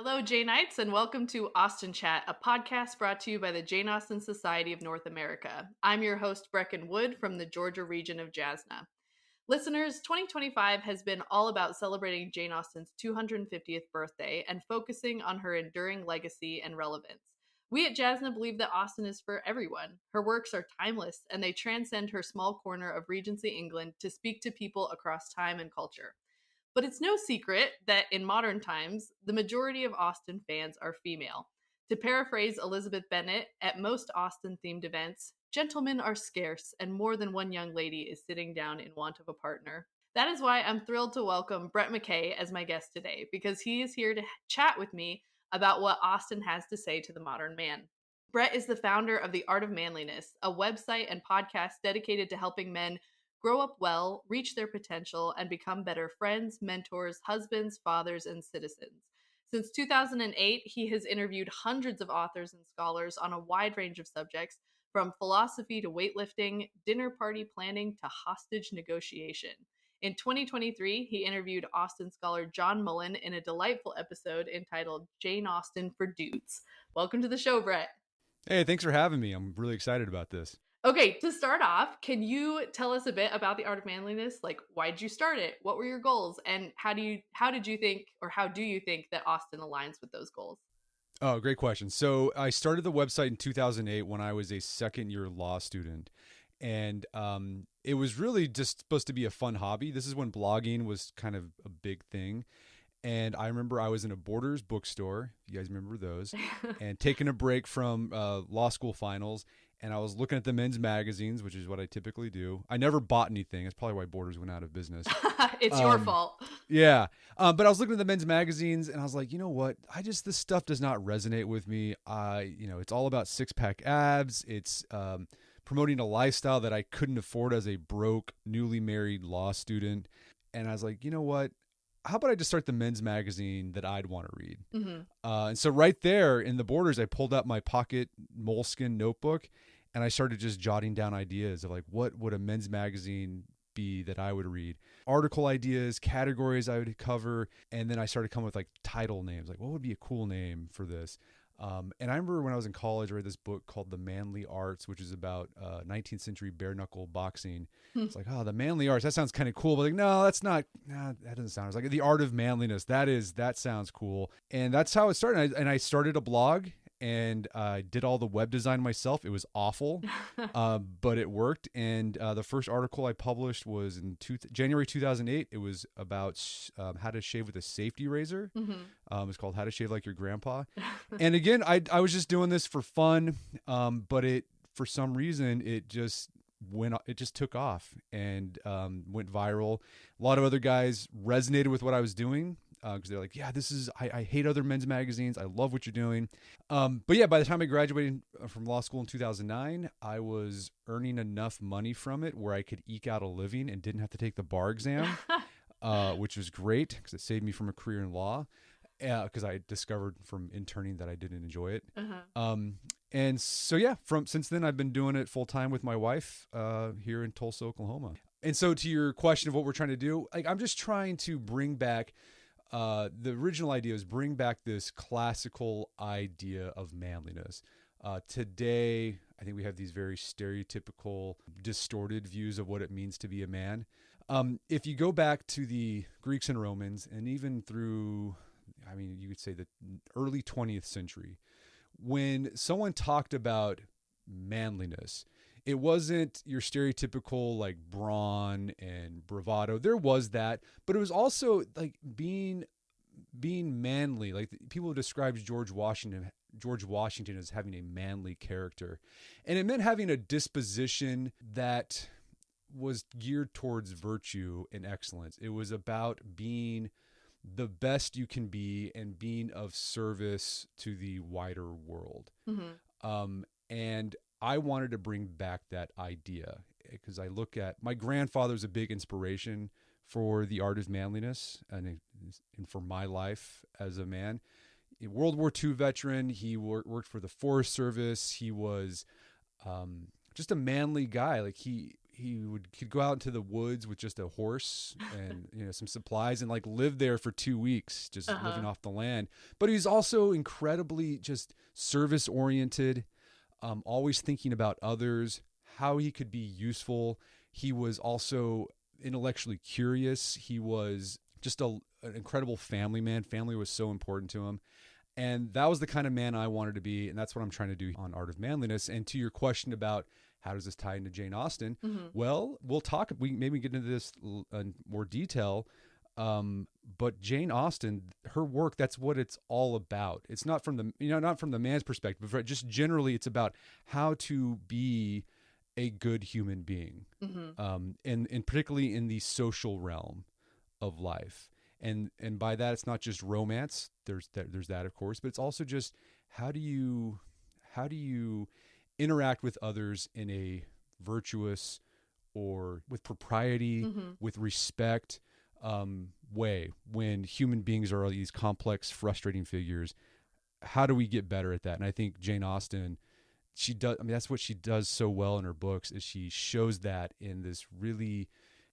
Hello, Janeites, and welcome to Austen Chat, a podcast brought to you by the Jane Austen Society of North America. I'm your host, Brecken Wood, from the Georgia region of Jasna. Listeners, 2025 has been all about celebrating Jane Austen's 250th birthday and focusing on her enduring legacy and relevance. We at Jasna believe that Austen is for everyone. Her works are timeless, and they transcend her small corner of Regency England to speak to people across time and culture. But it's no secret that in modern times, the majority of Austen fans are female. To paraphrase Elizabeth Bennet, at most Austen-themed events, gentlemen are scarce, and more than one young lady is sitting down in want of a partner. That is why I'm thrilled to welcome Brett McKay as my guest today, because he is here to chat with me about what Austen has to say to the modern man. Brett is the founder of The Art of Manliness, a website and podcast dedicated to helping men grow up well, reach their potential, and become better friends, mentors, husbands, fathers, and citizens. Since 2008, he has interviewed hundreds of authors and scholars on a wide range of subjects, from philosophy to weightlifting, dinner party planning to hostage negotiation. In 2023, he interviewed Austen scholar John Mullen in a delightful episode entitled Jane Austen for Dudes. Welcome to the show, Brett. Hey, thanks for having me. I'm really excited about this. Okay, to start off, can you tell us a bit about The Art of Manliness? Like, why did you start it? What were your goals? And how do you think that Austen aligns with those goals? Oh, great question. So I started the website in 2008 when I was a second-year law student. And it was really just supposed to be a fun hobby. This is when blogging was kind of a big thing. And I remember I was in a Borders bookstore, if you guys remember those, and taking a break from law school finals. And I was looking at the men's magazines, which is what I typically do. I never bought anything. That's probably why Borders went out of business. It's your fault. Yeah. But I was looking at the men's magazines and I was like, you know what? This stuff does not resonate with me. It's all about six-pack abs. It's promoting a lifestyle that I couldn't afford as a broke, newly married law student. And I was like, you know what? How about I just start the men's magazine that I'd want to read? Mm-hmm. And so right there in the Borders, I pulled out my pocket moleskin notebook and I started just jotting down ideas of like, what would a men's magazine be that I would read? Article ideas, categories I would cover. And then I started coming with like title names, like what would be a cool name for this? And I remember when I was in college, I read this book called The Manly Arts, which is about 19th century bare knuckle boxing. It's like, oh, the manly arts, that sounds kind of cool. But like, no, that doesn't sound. It's like The Art of Manliness. That sounds cool. And that's how it started. And I started a blog and I did all the web design myself. It was awful, but it worked. And the first article I published was in January 2008. It was about how to shave with a safety razor. Mm-hmm. It's called How to Shave Like Your Grandpa. And again, I was just doing this for fun, but for some reason it just took off and went viral. A lot of other guys resonated with what I was doing. Because they're like, yeah, I hate other men's magazines. I love what you're doing. But yeah, by the time I graduated from law school in 2009, I was earning enough money from it where I could eke out a living and didn't have to take the bar exam, which was great because it saved me from a career in law. Because I discovered from interning that I didn't enjoy it. Uh-huh. And so, yeah, since then, I've been doing it full time with my wife here in Tulsa, Oklahoma. And so to your question of what we're trying to do, like, I'm just trying to bring back the original idea is bring back this classical idea of manliness. Today, I think we have these very stereotypical, distorted views of what it means to be a man. If you go back to the Greeks and Romans, and even through, you could say the early 20th century, when someone talked about manliness, it wasn't your stereotypical like brawn and bravado. There was that, but it was also like being manly. Like people described George Washington as having a manly character, and it meant having a disposition that was geared towards virtue and excellence. It was about being the best you can be and being of service to the wider world. Mm-hmm. And I wanted to bring back that idea because I look at my grandfather's a big inspiration for the art of manliness and for my life as a man. A World War II veteran, he worked for the Forest Service. He was just a manly guy. Like he could go out into the woods with just a horse and some supplies and like live there for 2 weeks, just living off the land. But he's also incredibly just service oriented, always thinking about others, how he could be useful. He was also intellectually curious. He was just an incredible family man. Family was so important to him. And that was the kind of man I wanted to be. And that's what I'm trying to do on Art of Manliness. And to your question about how does this tie into Jane Austen? Well, we'll talk. We maybe get into this in more detail. But Jane Austen, her work, that's what it's all about. It's not from the, not from the man's perspective, but just generally it's about how to be a good human being. And particularly in the social realm of life. And by that, it's not just romance. There's that, of course, but it's also just how do you interact with others in a virtuous or with propriety, with respect way when human beings are these complex, frustrating figures. How do we get better at that? And I think Jane Austen, she does. I mean, that's what she does so well in her books, is she shows that in this really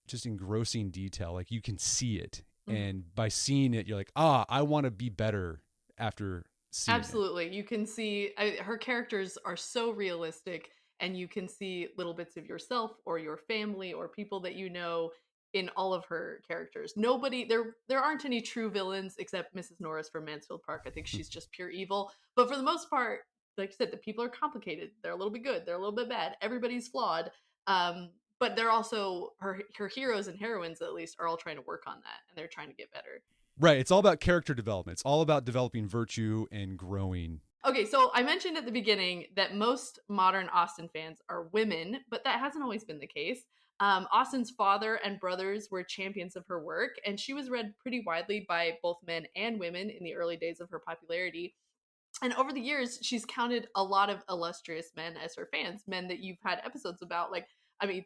just engrossing detail. Like you can see it. And by seeing it, you're like, I want to be better after seeing Absolutely. You can see her characters are so realistic, and you can see little bits of yourself or your family or people that you know in all of her characters. There aren't any true villains except Mrs. Norris from Mansfield Park. I think she's just pure evil. But for the most part, like I said, the people are complicated. They're a little bit good. They're a little bit bad. Everybody's flawed. But they're also her heroes and heroines, at least, are all trying to work on that, and they're trying to get better. Right. It's all about character development. It's all about developing virtue and growing. Okay, so I mentioned at the beginning that most modern Austen fans are women, but that hasn't always been the case. Austen's father and brothers were champions of her work, and she was read pretty widely by both men and women in the early days of her popularity. And over the years, she's counted a lot of illustrious men as her fans, men that you've had episodes about, like,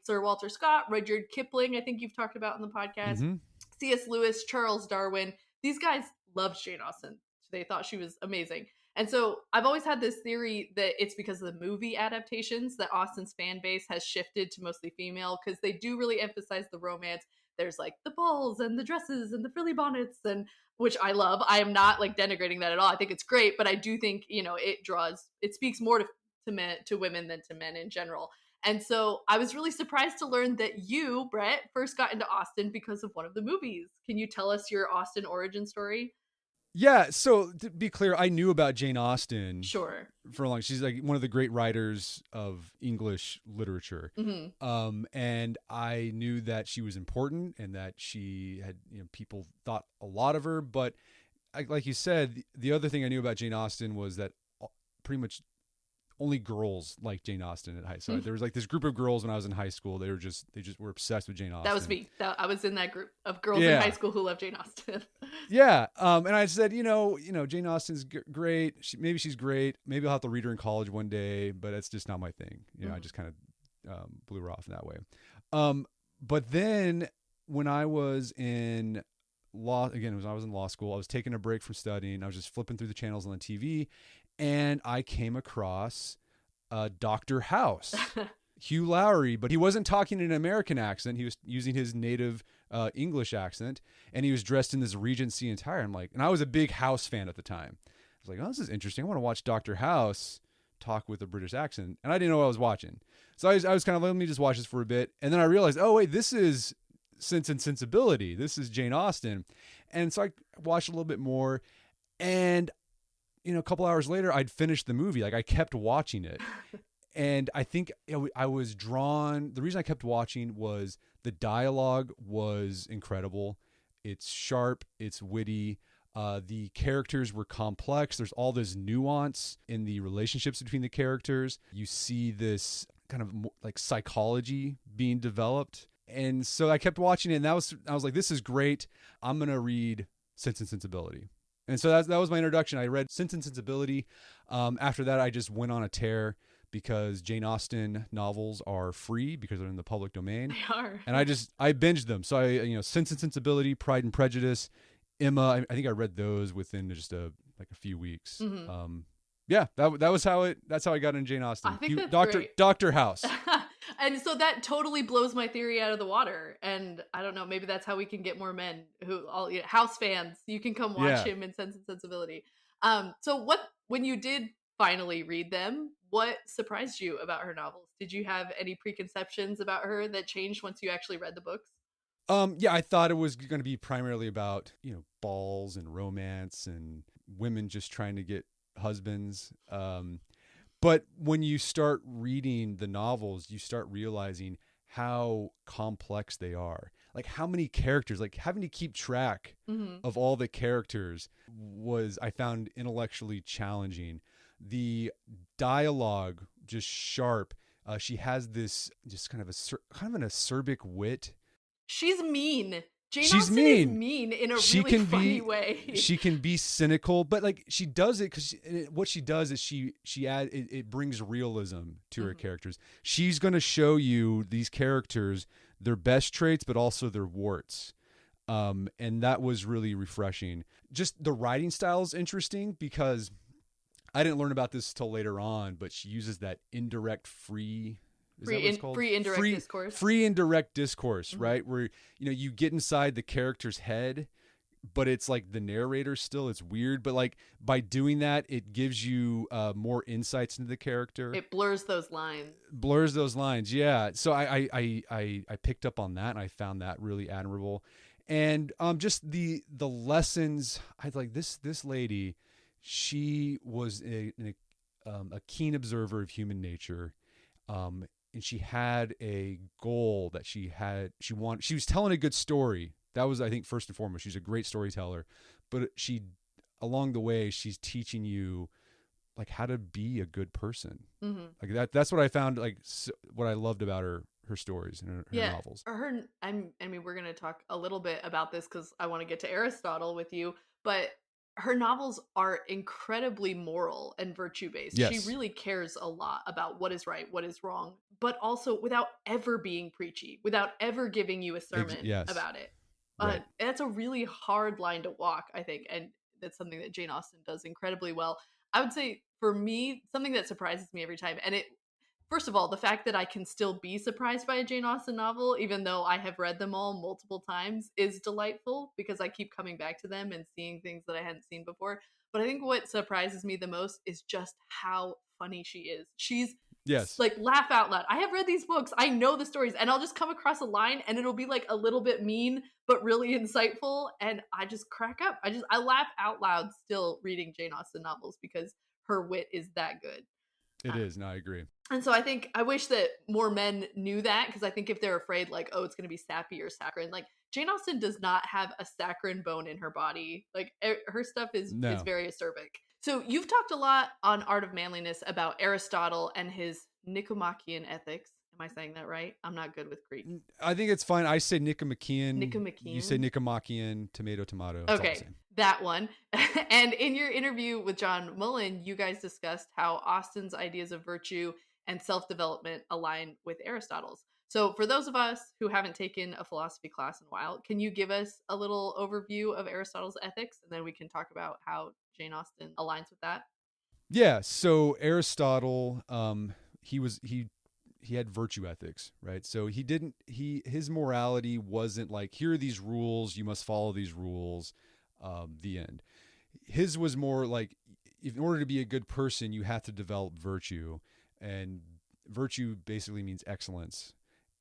Sir Walter Scott, Rudyard Kipling, I think you've talked about in the podcast, C.S. Lewis, Charles Darwin. These guys loved Jane Austen. They thought she was amazing. And so I've always had this theory that it's because of the movie adaptations that Austen's fan base has shifted to mostly female, because they do really emphasize the romance. There's like the balls and the dresses and the frilly bonnets, and which I love. I am not like denigrating that at all. I think it's great, but I do think, it speaks more to women than to men in general. And so I was really surprised to learn that you, Brett, first got into Austen because of one of the movies. Can you tell us your Austen origin story? Yeah. So to be clear, I knew about Jane Austen Sure. for a long. She's like one of the great writers of English literature. And I knew that she was important and that she had, people thought a lot of her. But like you said, the other thing I knew about Jane Austen was that pretty much only girls like Jane Austen at high school. So there was like this group of girls when I was in high school. They just were obsessed with Jane Austen. That was me. I was in that group of girls in high school who loved Jane Austen. Yeah. And I said, Jane Austen's great. Maybe she's great. Maybe I'll have to read her in college one day, but it's just not my thing. I just kind of blew her off in that way. But then when I was in law, again, when I was in law school, I was taking a break from studying. I was just flipping through the channels on the TV, and I came across Dr. House, Hugh Lowry, but he wasn't talking in an American accent. He was using his native English accent, and he was dressed in this Regency attire. And I was a big House fan at the time. I was like, oh, this is interesting. I want to watch Dr. House talk with a British accent. And I didn't know what I was watching. So I was kind of, let me just watch this for a bit. And then I realized, oh, wait, this is Sense and Sensibility. This is Jane Austen. And so I watched a little bit more, and a couple hours later, I'd finished the movie. Like I kept watching it. And I think I was drawn. The reason I kept watching was the dialogue was incredible. It's sharp. It's witty. The characters were complex. There's all this nuance in the relationships between the characters. You see this kind of like psychology being developed. And so I kept watching it, and I was like, this is great. I'm going to read Sense and Sensibility. And so that was my introduction. I read Sense and Sensibility. After that, I just went on a tear because Jane Austen novels are free because they're in the public domain. They are. And I binged them. So I, Sense and Sensibility, Pride and Prejudice, Emma. I think I read those within just a few weeks. Yeah, that's how I got into Jane Austen. I think that's great. Dr. House. And so that totally blows my theory out of the water. And I don't know, maybe that's how we can get more men who all House fans. You can come watch Yeah. him in Sense and Sensibility. So when you did finally read them, what surprised you about her novels? Did you have any preconceptions about her that changed once you actually read the books? Yeah, I thought it was going to be primarily about, balls and romance and women just trying to get husbands. But when you start reading the novels, you start realizing how complex they are. Like how many characters, like having to keep track of all the characters I found intellectually challenging. The dialogue just sharp. She has this just kind of an acerbic wit. She's mean. Jane She's Austen is mean in a really funny way. She can be cynical, but like she does it because what she does is she it brings realism to her characters. She's going to show you these characters, their best traits, but also their warts. And that was really refreshing. Just the writing style is interesting because I didn't learn about this till later on, but she uses that indirect free indirect discourse. Free indirect discourse, right? Where, you get inside the character's head, but it's like the narrator still. It's weird, but like by doing that, it gives you more insights into the character. It blurs those lines. Yeah. So I picked up on that, and I found that really admirable. And just the lessons. I like this lady. She was a keen observer of human nature. And she had a goal that she was telling a good story. That was, I think, first and foremost. She's a great storyteller, but along the way, she's teaching you like how to be a good person. Like that's what I found, like what I loved about her stories and her novels. I mean, we're going to talk a little bit about this because I want to get to Aristotle with you, but her novels are incredibly moral and virtue-based. Yes. She really cares a lot about what is right, what is wrong, but also without ever being preachy, without ever giving you a sermon about it. Right. That's a really hard line to walk, I think, and that's something that Jane Austen does incredibly well. I would say, for me, something that surprises me every time, and first of all, the fact that I can still be surprised by a Jane Austen novel, even though I have read them all multiple times, is delightful because I keep coming back to them and seeing things that I hadn't seen before. But I think what surprises me the most is just how funny she is. She's like laugh out loud. I have read these books. I know the stories, and I'll just come across a line and it'll be like a little bit mean, but really insightful. And I just crack up. I laugh out loud still reading Jane Austen novels because her wit is that good. It is. No, I agree. And so I wish that more men knew that, because I think if they're afraid, like, oh, it's going to be sappy or saccharine, like Jane Austen does not have a saccharine bone in her body. Like her stuff is very acerbic. So you've talked a lot on Art of Manliness about Aristotle and his Nicomachean ethics. Am I saying that right? I'm not good with Greek. I think it's fine. I say Nicomachean. Nicomachean. You say Nicomachean, tomato. Okay, that one. And in your interview with John Mullen, you guys discussed how Austen's ideas of virtue and self-development align with Aristotle's. So for those of us who haven't taken a philosophy class in a while, can you give us a little overview of Aristotle's ethics? And then we can talk about how Jane Austen aligns with that. Yeah. So Aristotle, he had virtue ethics, right? So his morality wasn't like, here are these rules, you must follow these rules, the end. His was more like, in order to be a good person, you have to develop virtue, and virtue basically means excellence.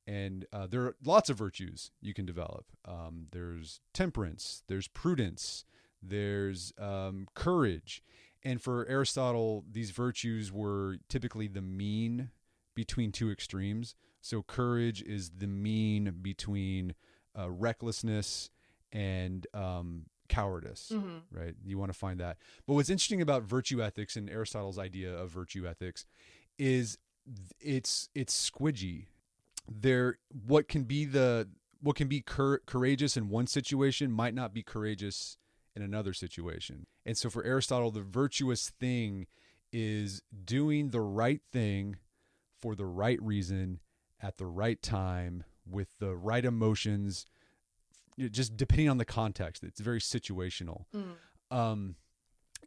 And there are lots of virtues you can develop. There's temperance, there's prudence, there's courage. And for Aristotle, these virtues were typically the mean between two extremes. So courage is the mean between recklessness and cowardice, right? You want to find that. But what's interesting about virtue ethics and Aristotle's idea of virtue ethics is it's squidgy. What can be courageous in one situation might not be courageous in another situation. And so for Aristotle, the virtuous thing is doing the right thing for the right reason at the right time with the right emotions, just depending on the context. It's very situational.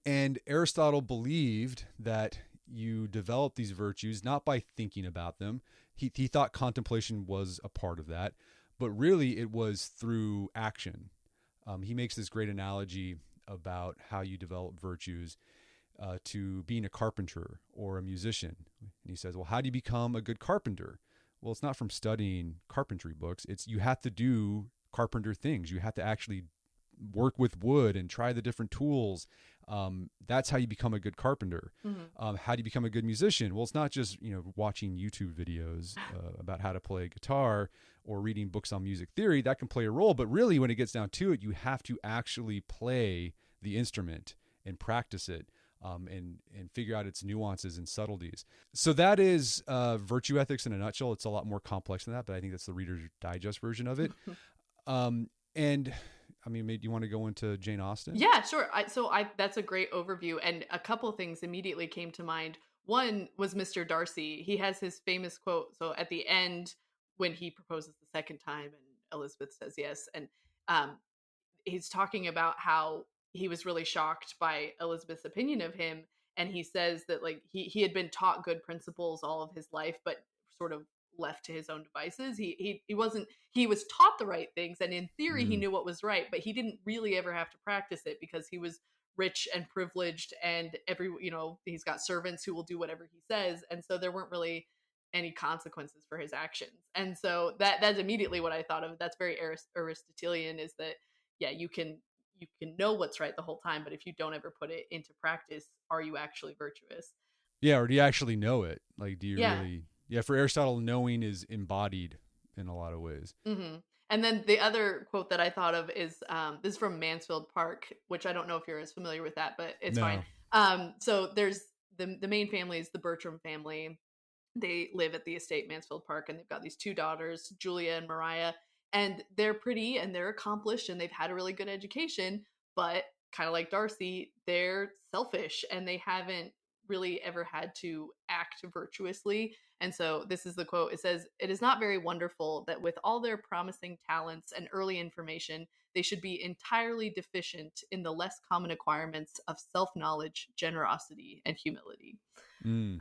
And Aristotle believed that you develop these virtues not by thinking about them. He thought contemplation was a part of that, but really it was through action. He makes this great analogy about how you develop virtues to being a carpenter or a musician. And he says, well, how do you become a good carpenter? Well, it's not from studying carpentry books. It's you have to do carpenter things. You have to actually work with wood and try the different tools. That's how you become a good carpenter. Mm-hmm. How do you become a good musician? Well, it's not just watching YouTube videos about how to play guitar or reading books on music theory. That can play a role, but really, when it gets down to it, you have to actually play the instrument and practice it. And figure out its nuances and subtleties. So that is virtue ethics in a nutshell. It's a lot more complex than that, but I think that's the Reader's Digest version of it. And I mean, do you want to go into Jane Austen? Yeah, sure. That's a great overview, and a couple things immediately came to mind. One was Mr. Darcy. He has his famous quote. So at the end, when he proposes the second time, and Elizabeth says yes, and um, he's talking about how he was really shocked by Elizabeth's opinion of him, and he says that like he had been taught good principles all of his life, but sort of left to his own devices. He wasn't, he was taught the right things, and in theory he knew what was right, but he didn't really ever have to practice it because he was rich and privileged, and he's got servants who will do whatever he says, and so there weren't really any consequences for his actions. And so that's immediately what I thought of. That's very Aristotelian, is that yeah, you can know what's right the whole time, but if you don't ever put it into practice, are you actually virtuous? Yeah, or do you actually know it? Like, do you Yeah. really? Yeah, for Aristotle, knowing is embodied in a lot of ways. Mm-hmm. And then the other quote that I thought of is this is from Mansfield Park, which I don't know if you're as familiar with that, but it's fine. No. So there's the main family is the Bertram family. They live at the estate Mansfield Park, and they've got these two daughters, Julia and Mariah, and they're pretty and they're accomplished and they've had a really good education, but kind of like Darcy, they're selfish and they haven't really ever had to act virtuously. And so this is the quote. It says, "It is not very wonderful that with all their promising talents and early information, they should be entirely deficient in the less common acquirements of self-knowledge, generosity, and humility." Mm.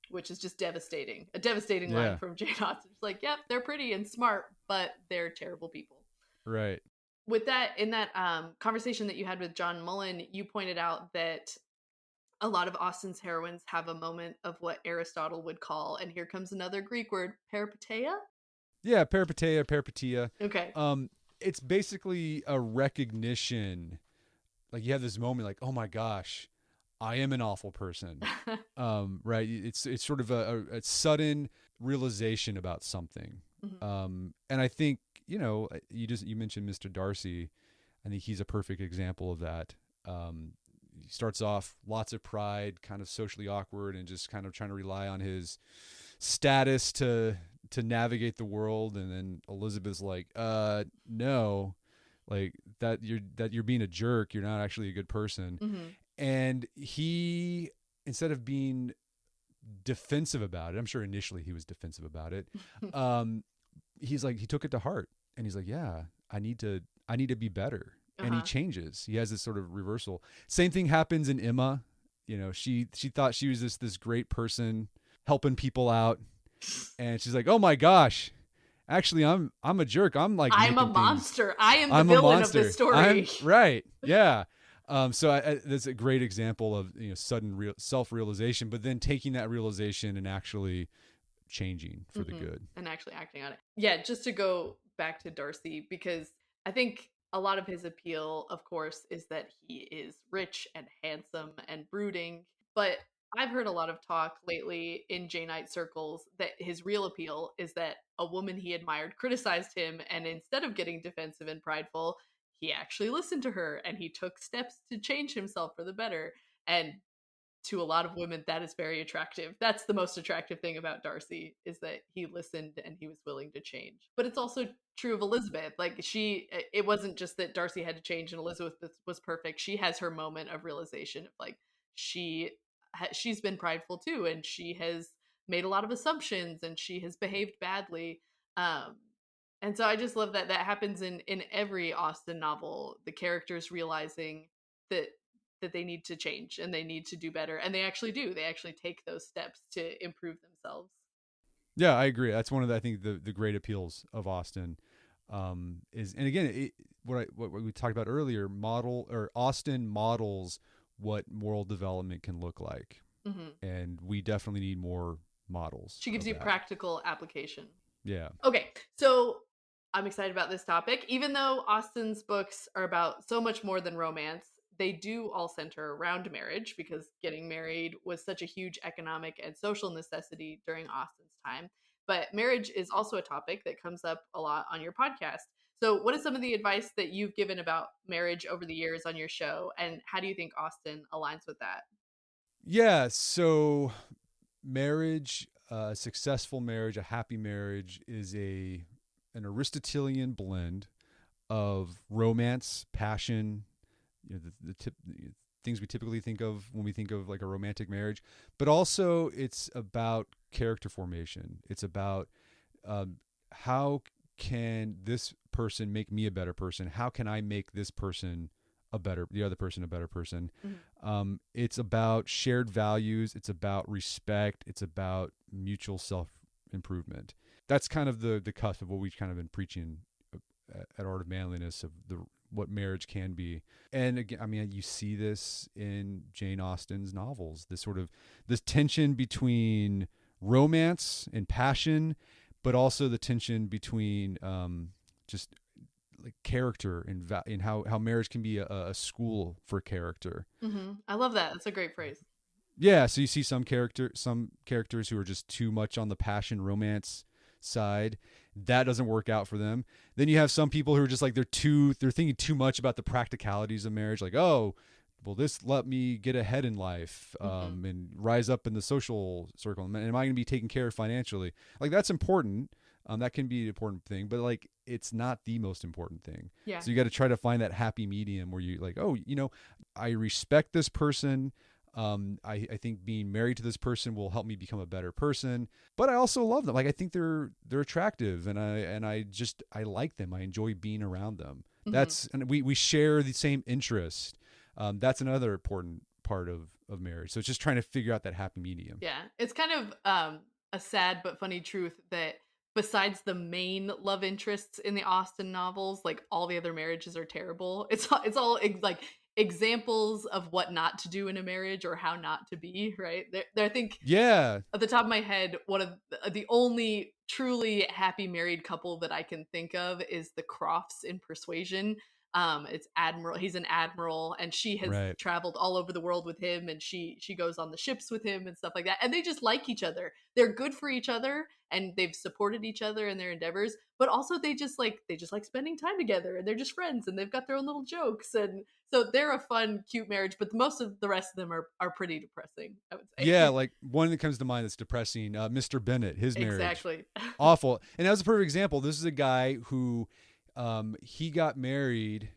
Which is just devastating. A devastating line from Jane Austen. It's like, yep, they're pretty and smart, but they're terrible people. Right. With that, in that conversation that you had with John Mullen, you pointed out that a lot of Austen's heroines have a moment of what Aristotle would call, and here comes another Greek word, peripeteia? Yeah, peripeteia. Okay. It's basically a recognition. Like, you have this moment like, oh my gosh, I am an awful person. Right. It's sort of a sudden realization about something. Mm-hmm. And I think, you mentioned Mr. Darcy. I think he's a perfect example of that. He starts off lots of pride, kind of socially awkward, and just kind of trying to rely on his status to navigate the world. And then Elizabeth's like, no, like that you're being a jerk. You're not actually a good person. Mm-hmm. And he, instead of being defensive about it, I'm sure initially he was defensive about it. He's like, he took it to heart, and he's like, yeah, I need to be better. And he changes. He has this sort of reversal. Same thing happens in Emma. She thought she was this great person helping people out, and she's like, oh my gosh, actually I'm a jerk. I'm a monster. I am the villain of this story. Right. Yeah. So that's a great example of sudden self-realization, but then taking that realization and actually changing for the good and actually acting on it. Yeah, just to go back to Darcy, because I think a lot of his appeal, of course, is that he is rich and handsome and brooding. But I've heard a lot of talk lately in Janeite circles that his real appeal is that a woman he admired criticized him, and instead of getting defensive and prideful, he actually listened to her and he took steps to change himself for the better. And to a lot of women, that is very attractive. That's the most attractive thing about Darcy, is that he listened and he was willing to change. But it's also true of Elizabeth. Like, it wasn't just that Darcy had to change and Elizabeth was perfect. She has her moment of realization of like, she's been prideful too, and she has made a lot of assumptions and she has behaved badly. And so I just love that happens in every Austen novel, the characters realizing that that they need to change and they need to do better, and they actually do. They actually take those steps to improve themselves. Yeah, I agree. That's one of the, I think the great appeals of Austen, is, and again, what we talked about earlier, Austen models what moral development can look like, Hmm. and we definitely need more models She gives of you that. practical application. Yeah. Okay, so I'm excited about this topic. Even though Austen's books are about so much more than romance, they do all center around marriage because getting married was such a huge economic and social necessity during Austen's time. But marriage is also a topic that comes up a lot on your podcast. So, what is some of the advice that you've given about marriage over the years on your show, and how do you think Austen aligns with that? Yeah. So marriage, a successful marriage, a happy marriage is an Aristotelian blend of romance, passion, the things we typically think of when we think of like a romantic marriage, but also it's about character formation. It's about, how can this person make me a better person? How can I make the other person a better person? Mhm. It's about shared values. It's about respect. It's about mutual self improvement. That's kind of the cusp of what we've kind of been preaching at Art of Manliness, of the what marriage can be. And again, I mean, you see this in Jane Austen's novels. This tension between romance and passion, but also the tension between, just like character and how marriage can be a school for character. I love that. That's a great phrase. Yeah, so you see some characters who are just too much on the passion romance side. That doesn't work out for them. Then you have some people who are just like they're thinking too much about the practicalities of marriage, like, oh, will this let me get ahead in life, Hmm. and rise up in the social circle? And am I going to be taken care of financially? Like, that's important. That can be an important thing, but like it's not the most important thing. Yeah. So you got to try to find that happy medium where you like, oh, I respect this person. I think being married to this person will help me become a better person, but I also love them. Like, I think they're attractive, and I like them. I enjoy being around them. Hmm. And we share the same interest. That's another important part of marriage. So it's just trying to figure out that happy medium. Yeah, it's kind of a sad but funny truth that besides the main love interests in the Austen novels, like all the other marriages are terrible. It's all like examples of what not to do in a marriage or how not to be. Right? I think Yeah. at the top of my head, one of the only truly happy married couple that I can think of is the Crofts in Persuasion. It's Admiral. He's an admiral, and she has Right. traveled all over the world with him, and she goes on the ships with him and stuff like that. And they just like each other. They're good for each other, and they've supported each other in their endeavors. But also, they just like spending time together, and they're just friends, and they've got their own little jokes, and so they're a fun, cute marriage. But most of the rest of them are pretty depressing, I would Yeah. say. Like, one that comes to mind that's depressing. Mr. Bennett, his marriage, Exactly. awful. And that was a perfect example. This is a guy who, he got married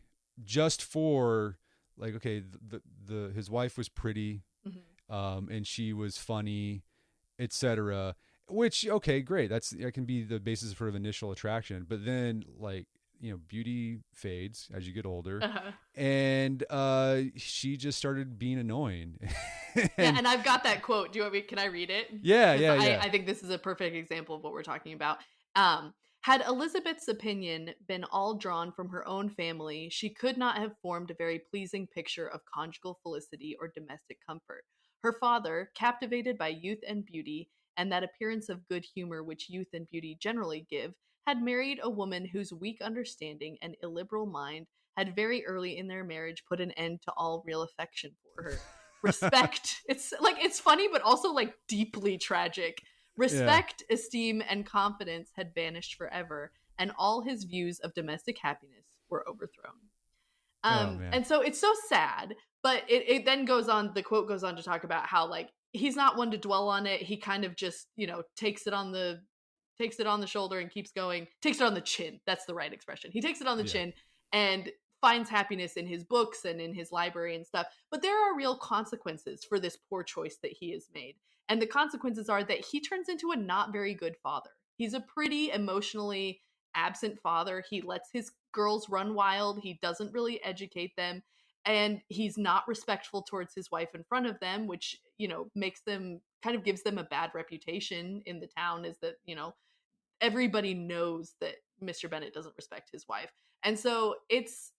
just for, like, okay, his wife was pretty, Mhm. and she was funny, etc. Which, okay, great. That can be the basis for of initial attraction. But then, like, beauty fades as you get older, Uh-huh. and she just started being annoying. Yeah, And and I've got that quote. Do you want me? Can I read it? yeah, Because yeah, I, yeah, I think this is a perfect example of what we're talking about. Um, had Elizabeth's opinion been all drawn from her own family, she could not have formed a very pleasing picture of conjugal felicity or domestic comfort. Her father, captivated by youth and beauty, and that appearance of good humor which youth and beauty generally give, had married a woman whose weak understanding and illiberal mind had very early in their marriage put an end to all real affection for her. Respect, it's funny but also like deeply tragic. yeah. Respect, esteem, and confidence had vanished forever, and all his views of domestic happiness were overthrown. Oh man. And so it's so sad, but it then goes on, the quote goes on to talk about how, like, he's not one to dwell on it. He kind of just, takes it on the shoulder and keeps going. Takes it on the chin. That's the right expression. He takes it on the Yeah. chin and finds happiness in his books and in his library and stuff. But there are real consequences for this poor choice that he has made. And the consequences are that he turns into a not very good father. He's a pretty emotionally absent father. He lets his girls run wild. He doesn't really educate them. and he's not respectful towards his wife in front of them, which, makes them kind of gives them a bad reputation in the town, is that, everybody knows that Mr. Bennet doesn't respect his wife. And so it's,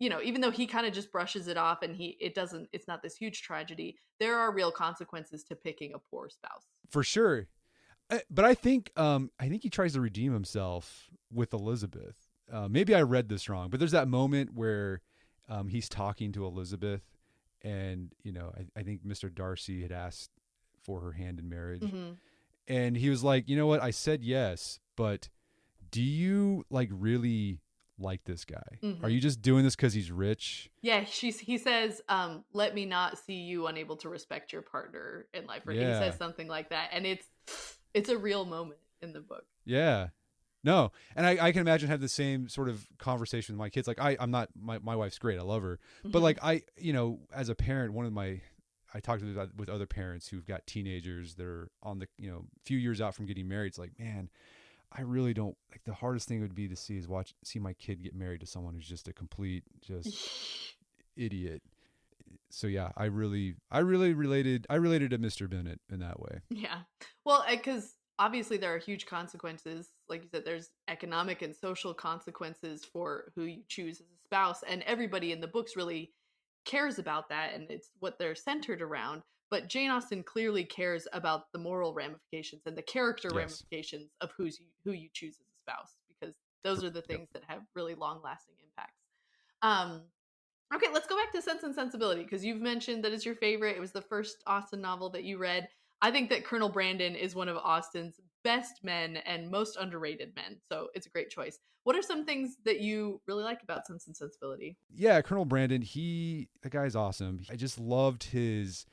even though he kind of just brushes it off and it's not this huge tragedy, there are real consequences to picking a poor spouse. For sure. But I think he tries to redeem himself with Elizabeth. Maybe I read this wrong, but there's that moment where he's talking to Elizabeth, and I think Mr. Darcy had asked for her hand in marriage, Mm-hmm. and he was like, you know what, I said yes, but do you really like this guy? Mm-hmm. Are you just doing this because he's rich? Yeah, he says, let me not see you unable to respect your partner in life. Or he Yeah. says something like that, and it's a real moment in the book. Yeah. No. And I can imagine have the same sort of conversation with my kids. Like I'm not, my wife's great. I love her. Mm-hmm. But like as a parent, I talked with other parents who've got teenagers that are on the, few years out from getting married. It's like, man, I really don't like, the hardest thing would be to see my kid get married to someone who's just a complete, idiot. So yeah, I really related to Mr. Bennet in that way. Yeah. Well, because obviously there are huge consequences. Like you said, there's economic and social consequences for who you choose as a spouse. And everybody in the books really cares about that, and it's what they're centered around. But Jane Austen clearly cares about the moral ramifications and the character ramifications of who you choose as a spouse, because those are the things that have really long-lasting impacts. Okay, let's go back to Sense and Sensibility, because you've mentioned that it's your favorite. It was the first Austen novel that you read. I think that Colonel Brandon is one of Austen's best men and most underrated men, so it's a great choice. What are some things that you really like about Sense and Sensibility? Yeah, Colonel Brandon, the guy's awesome. I just loved his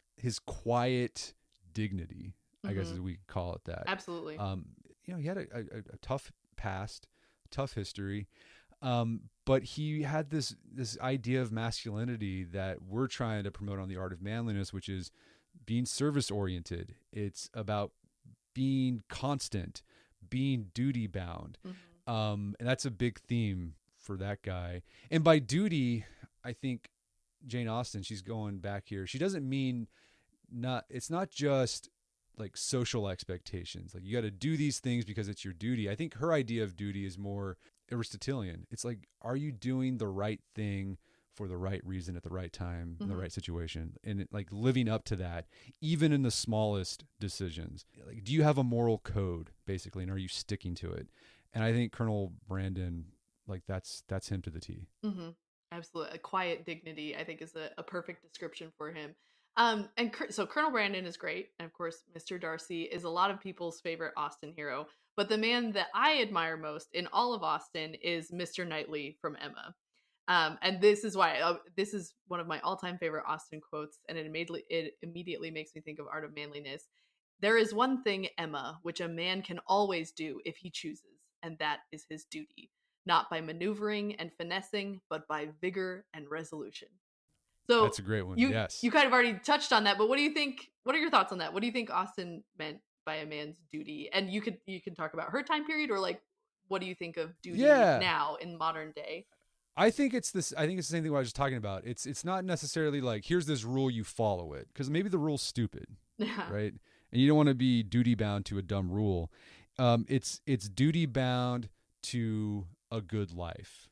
quiet dignity, I guess, as we call it that. Absolutely. He had a tough past, tough history, but he had this idea of masculinity that we're trying to promote on The Art of Manliness, which is being service oriented. It's about being constant, being duty bound. And that's a big theme for that guy. And by duty, I think Jane Austen, she's going back here. She doesn't mean it's not just like social expectations. Like you got to do these things because it's your duty. I think her idea of duty is more Aristotelian. It's like, are you doing the right thing for the right reason at the right time in the right situation, and like living up to that, even in the smallest decisions? Like, do you have a moral code basically, and are you sticking to it? And I think Colonel Brandon, like that's him to the T. Mm-hmm. Absolutely. A quiet dignity, I think, is a perfect description for him. So Colonel Brandon is great. And of course, Mr. Darcy is a lot of people's favorite Austen hero. But the man that I admire most in all of Austen is Mr. Knightley from Emma. And this is why this is one of my all-time favorite Austen quotes, and it immediately makes me think of Art of Manliness. There is one thing, Emma, which a man can always do if he chooses, and that is his duty, not by maneuvering and finessing, but by vigor and resolution. So that's a great one. Yes. You kind of already touched on that, but what do you think? What are your thoughts on that? What do you think Austen meant by a man's duty? And you can talk about her time period, or like, what do you think of duty now in modern day? I think it's the same thing what I was just talking about. It's not necessarily like, here's this rule, you follow it, because maybe the rule's stupid, right? And you don't want to be duty bound to a dumb rule. It's duty bound to a good life,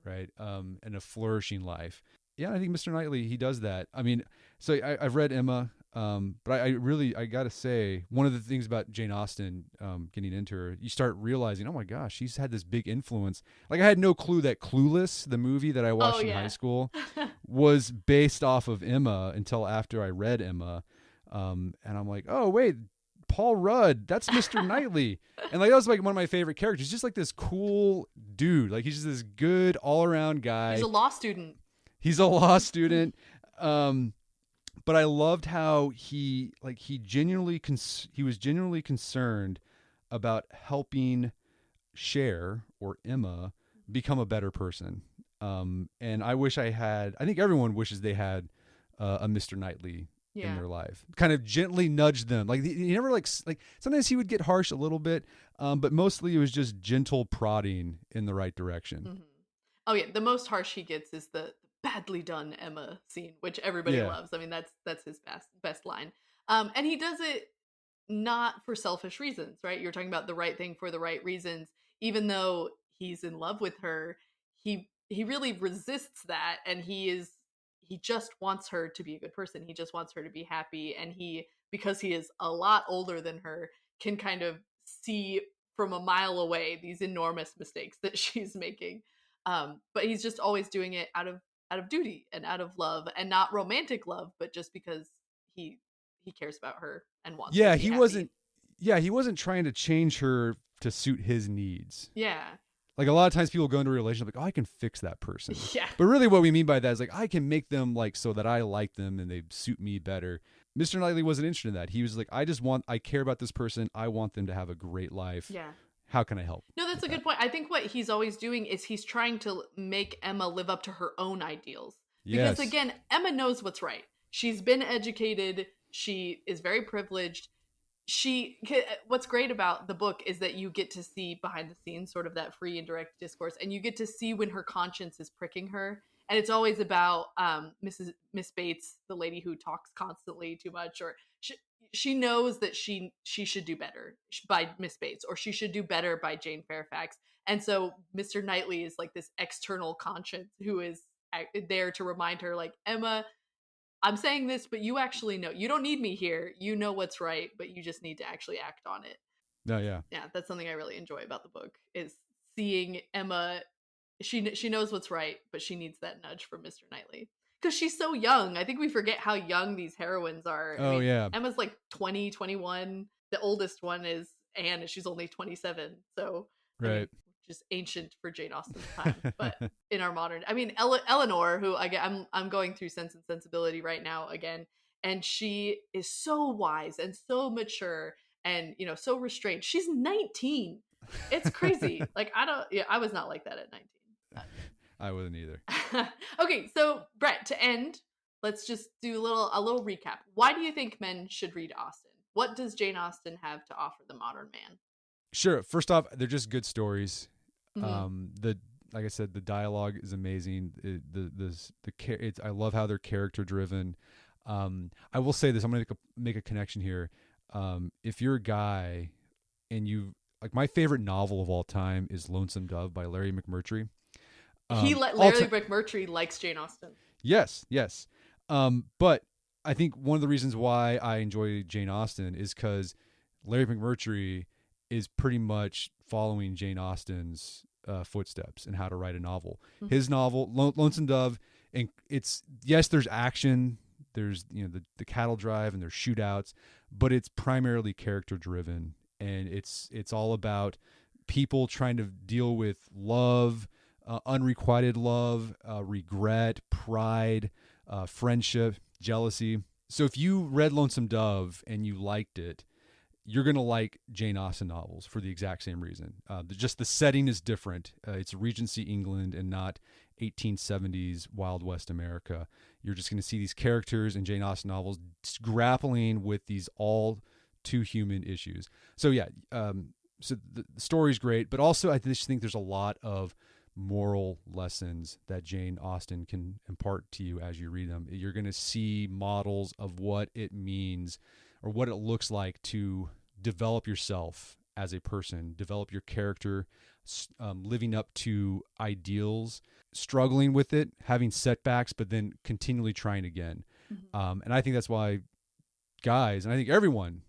right? And a flourishing life. Yeah, I think Mr. Knightley, he does that. I mean, so I've read Emma, but I gotta say, one of the things about Jane Austen, getting into her, you start realizing, oh my gosh, she's had this big influence. Like, I had no clue that Clueless, the movie that I watched in high school, was based off of Emma until after I read Emma. And I'm like, oh wait, Paul Rudd, that's Mr. Knightley. And like, that was like one of my favorite characters. Just like this cool dude. Like, he's just this good all around guy. He's a law student. But I loved how he was genuinely concerned about helping Cher, or Emma, become a better person. And I think everyone wishes they had a Mr. Knightley in their life. Kind of gently nudged them. Like, he never like sometimes he would get harsh a little bit, but mostly it was just gentle prodding in the right direction. Oh yeah, the most harsh he gets is the badly done, Emma scene, which everybody Yeah. loves. I mean, that's his best line. And he does it not for selfish reasons, right? You're talking about the right thing for the right reasons. Even though he's in love with her, he really resists that, and he just wants her to be a good person. He just wants her to be happy, and because he is a lot older than her, can kind of see from a mile away these enormous mistakes that she's making. But he's just always doing it out of duty and out of love, and not romantic love, but just because he cares about her and wants her Yeah, to be happy. he wasn't trying to change her to suit his needs. Yeah. Like a lot of times people go into a relationship like, oh, I can fix that person. Yeah. But really what we mean by that is like, I can make them like so that I like them and they suit me better. Mr. Knightley wasn't interested in that. He was like, I care about this person. I want them to have a great life. Yeah. How can I help? No, that's a good point. I think what he's always doing is he's trying to make Emma live up to her own ideals. Because Yes. again, Emma knows what's right. She's been educated. She is very privileged. What's great about the book is that you get to see behind the scenes sort of that free and direct discourse, and you get to see when her conscience is pricking her. And it's always about Miss Bates, the lady who talks constantly too much, or she knows that she should do better by Miss Bates, or she should do better by Jane Fairfax. And so Mr. Knightley is like this external conscience who is there to remind her, like, Emma, I'm saying this, but you actually know. You don't need me here. You know what's right, but you just need to actually act on it. No, yeah. Yeah, that's something I really enjoy about the book, is seeing Emma. She knows what's right, but she needs that nudge from Mr. Knightley. Because she's so young. I think we forget how young these heroines are. Oh, yeah. Emma's like 20, 21. The oldest one is Anne, and she's only 27. So, Right. just ancient for Jane Austen's time. But in our modern, Eleanor, who I'm going through Sense and Sensibility right now again, and she is so wise and so mature and, so restrained. She's 19. It's crazy. Like, I was not like that at 19. I wasn't either. Okay, so Brett, to end, let's just do a little recap. Why do you think men should read Austen? What does Jane Austen have to offer the modern man? Sure. First off, they're just good stories. Mm-hmm. Like I said, the dialogue is amazing. I love how they're character driven. I will say this. I'm going to make a connection here. If you're a guy and like, my favorite novel of all time is Lonesome Dove by Larry McMurtry. Larry McMurtry likes Jane Austen. Yes. But I think one of the reasons why I enjoy Jane Austen is because Larry McMurtry is pretty much following Jane Austen's footsteps in how to write a novel. Mm-hmm. His novel, Lonesome Dove, and there's action, there's the cattle drive, and there's shootouts, but it's primarily character driven, and it's all about people trying to deal with love, unrequited love, regret, pride, friendship, jealousy. So if you read Lonesome Dove and you liked it, you're going to like Jane Austen novels for the exact same reason. Just the setting is different. It's Regency England and not 1870s Wild West America. You're just going to see these characters in Jane Austen novels grappling with these all too human issues. So yeah, so the story's great, but also I just think there's a lot of moral lessons that Jane Austen can impart to you as you read them. You're going to see models of what it means or what it looks like to develop yourself as a person, develop your character, living up to ideals, struggling with it, having setbacks, but then continually trying again. Mm-hmm. And I think that's why guys, and I think everyone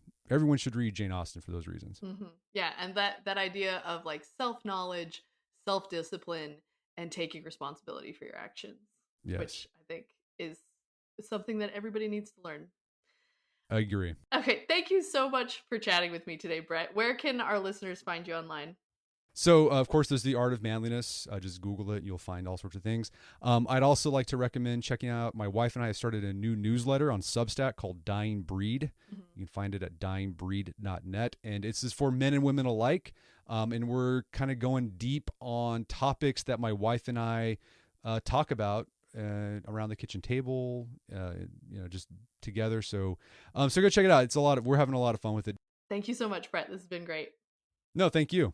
should read Jane Austen for those reasons. Mm-hmm. Yeah, and that idea of like self-knowledge, self-discipline, and taking responsibility for your actions, yes, which I think is something that everybody needs to learn. I agree. Okay, thank you so much for chatting with me today, Brett. Where can our listeners find you online? So, of course, there's The Art of Manliness. Just Google it. You'll find all sorts of things. I'd also like to recommend checking out, my wife and I have started a new newsletter on Substack called Dying Breed. Mm-hmm. You can find it at dyingbreed.net. And this is for men and women alike. And we're kind of going deep on topics that my wife and I talk about around the kitchen table, just together. So go check it out. We're having a lot of fun with it. Thank you so much, Brett. This has been great. No, thank you.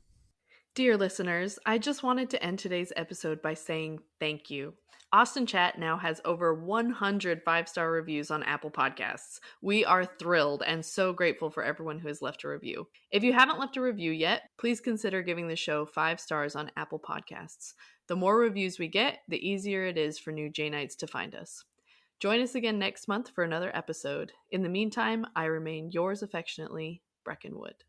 Dear listeners, I just wanted to end today's episode by saying thank you. Austen Chat now has over 100 5-star reviews on Apple Podcasts. We are thrilled and so grateful for everyone who has left a review. If you haven't left a review yet, please consider giving the show 5 stars on Apple Podcasts. The more reviews we get, the easier it is for new Janeites to find us. Join us again next month for another episode. In the meantime, I remain yours affectionately, Breckenwood.